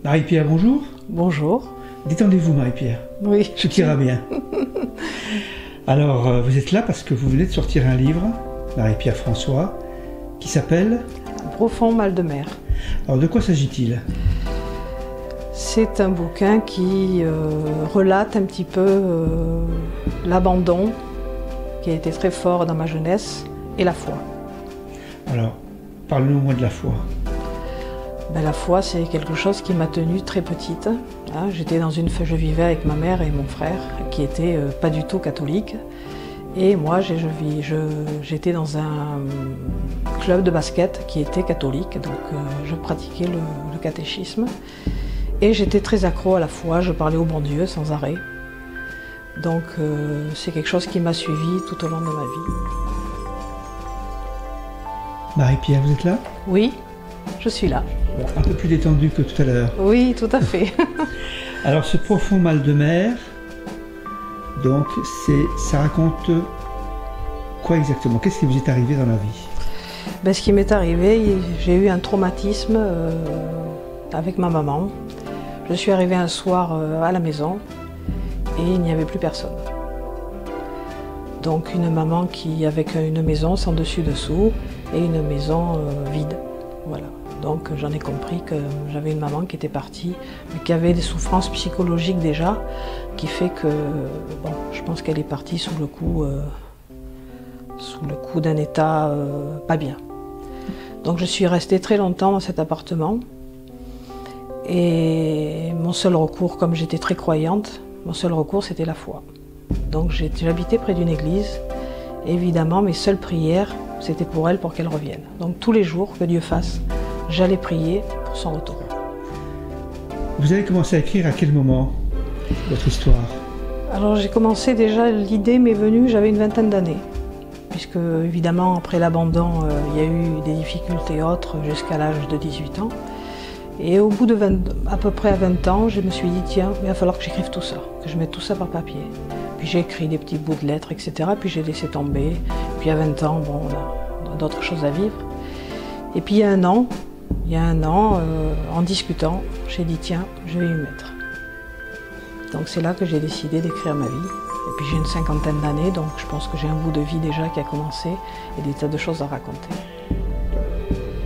Marie-Pierre, bonjour. Bonjour. Détendez-vous, Marie-Pierre. Oui. Tout ira bien. Alors, vous êtes là parce que vous venez de sortir un livre, Marie-Pierre François, qui s'appelle Un profond mal de mer. Alors, de quoi s'agit-il? C'est un bouquin qui relate un petit peu l'abandon qui a été très fort dans ma jeunesse et la foi. Alors, parlez-nous de la foi. La foi, c'est quelque chose qui m'a tenue très petite. Je vivais avec ma mère et mon frère qui étaient pas du tout catholiques. Et moi, j'étais dans un club de basket qui était catholique, donc je pratiquais le catéchisme. Et j'étais très accro à la foi, je parlais au bon Dieu sans arrêt. Donc c'est quelque chose qui m'a suivi tout au long de ma vie. Marie-Pierre, vous êtes là? Oui, je suis là. Bon, un peu plus détendu que tout à l'heure. Oui, tout à fait. Alors, ce profond mal de mer, donc, ça raconte quoi exactement? Qu'est-ce qui vous est arrivé dans la vie? Ce qui m'est arrivé, j'ai eu un traumatisme avec ma maman. Je suis arrivée un soir à la maison et il n'y avait plus personne. Donc une maman avec une maison sans dessus-dessous et une maison vide. Voilà. Donc j'en ai compris que j'avais une maman qui était partie, mais qui avait des souffrances psychologiques déjà, qui fait que, je pense qu'elle est partie sous le coup d'un état pas bien. Donc je suis restée très longtemps dans cet appartement. Et mon seul recours, comme j'étais très croyante, mon seul recours c'était la foi. Donc j'habitais près d'une église. Et évidemment, mes seules prières, c'était pour elle, pour qu'elle revienne. Donc tous les jours, que Dieu fasse, j'allais prier pour son retour. Vous avez commencé à écrire à quel moment votre histoire? Alors j'ai commencé déjà, l'idée m'est venue, j'avais une vingtaine d'années. Puisque évidemment, après l'abandon, il y a eu des difficultés autres jusqu'à l'âge de 18 ans. Et au bout de à peu près à 20 ans, je me suis dit, tiens, il va falloir que j'écrive tout ça, que je mette tout ça par papier. Puis j'ai écrit des petits bouts de lettres, etc. Puis j'ai laissé tomber. Puis à 20 ans, on a d'autres choses à vivre. Et puis il y a un an, en discutant, j'ai dit, tiens, je vais y mettre. Donc c'est là que j'ai décidé d'écrire ma vie. Et puis j'ai une cinquantaine d'années, donc je pense que j'ai un bout de vie déjà qui a commencé et des tas de choses à raconter.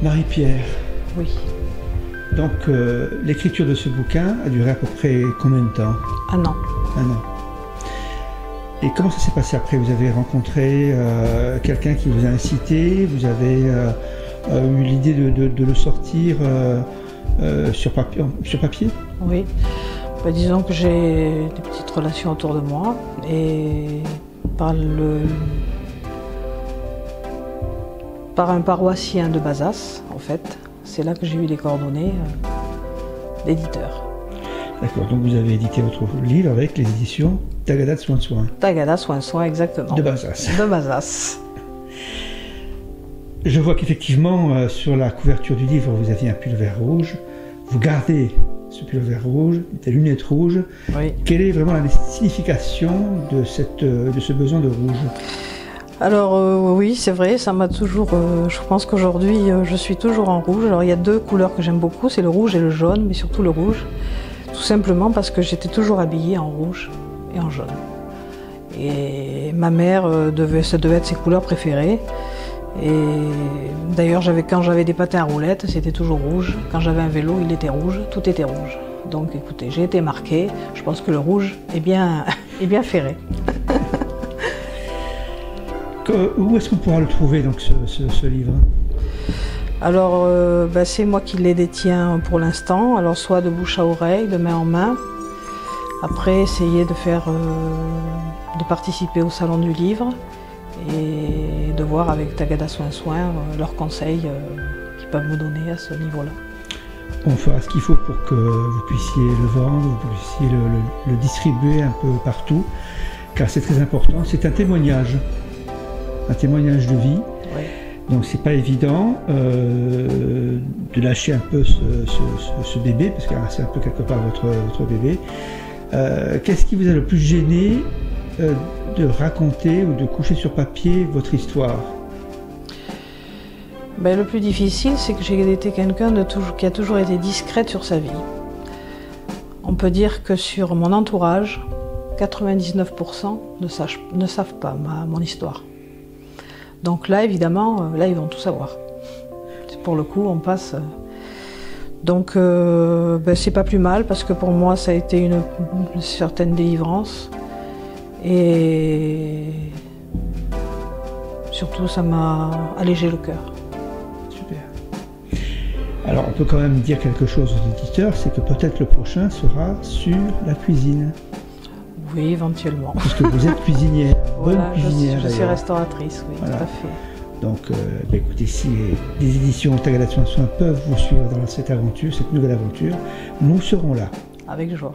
Marie-Pierre. Oui. Donc, l'écriture de ce bouquin a duré à peu près combien de temps? Un an. Un an. Et comment ça s'est passé après? Vous avez rencontré quelqu'un qui vous a incité? Vous avez eu l'idée de le sortir sur papier? Oui. Disons que j'ai des petites relations autour de moi et par un paroissien de Bazas, en fait, c'est là que j'ai eu les coordonnées d'éditeur. D'accord, donc vous avez édité votre livre avec les éditions Tagada Soin Soin. Tagada Soin Soin, exactement. De Bazas. De Bazas. Je vois qu'effectivement, sur la couverture du livre, vous aviez un pull vert rouge. Vous gardez ce pull vert rouge, des lunettes rouges. Oui. Quelle est vraiment la signification de ce besoin de rouge? Alors oui, c'est vrai, ça m'a toujours... je pense qu'aujourd'hui, je suis toujours en rouge. Alors il y a deux couleurs que j'aime beaucoup, c'est le rouge et le jaune, mais surtout le rouge. Tout simplement parce que j'étais toujours habillée en rouge et en jaune. Et ma mère, ça devait être ses couleurs préférées. Et d'ailleurs, quand j'avais des patins à roulettes, c'était toujours rouge. Quand j'avais un vélo, il était rouge, tout était rouge. Donc écoutez, j'ai été marquée. Je pense que le rouge est bien ferré. Où est-ce qu'on pourra le trouver, donc, ce livre? Alors, c'est moi qui les détiens pour l'instant. Alors, soit de bouche à oreille, de main en main. Après, essayer de participer au salon du livre et de voir avec Tagada Soin Soin leurs conseils qu'ils peuvent me donner à ce niveau-là. On fera ce qu'il faut pour que vous puissiez le vendre, vous puissiez le distribuer un peu partout, car c'est très important. C'est un témoignage de vie. Oui. Donc c'est pas évident de lâcher un peu ce bébé, parce que c'est un peu quelque part votre bébé. Qu'est-ce qui vous a le plus gêné de raconter ou de coucher sur papier votre histoire? Le plus difficile, c'est que j'ai été quelqu'un qui a toujours été discrète sur sa vie. On peut dire que sur mon entourage, 99% ne savent pas mon histoire. Donc là, évidemment, là, ils vont tout savoir. Pour le coup, on passe... Donc, c'est pas plus mal, parce que pour moi, ça a été une certaine délivrance. Et surtout, ça m'a allégé le cœur. Super. Alors, on peut quand même dire quelque chose aux auditeurs, c'est que peut-être le prochain sera sur la cuisine. Oui, éventuellement. Parce que vous êtes cuisinière, bonne cuisinière. Je suis restauratrice, oui, voilà. Tout à fait. Donc, écoutez, si les éditions Tagada de Soins peuvent vous suivre dans cette aventure, cette nouvelle aventure, nous serons là. Avec joie.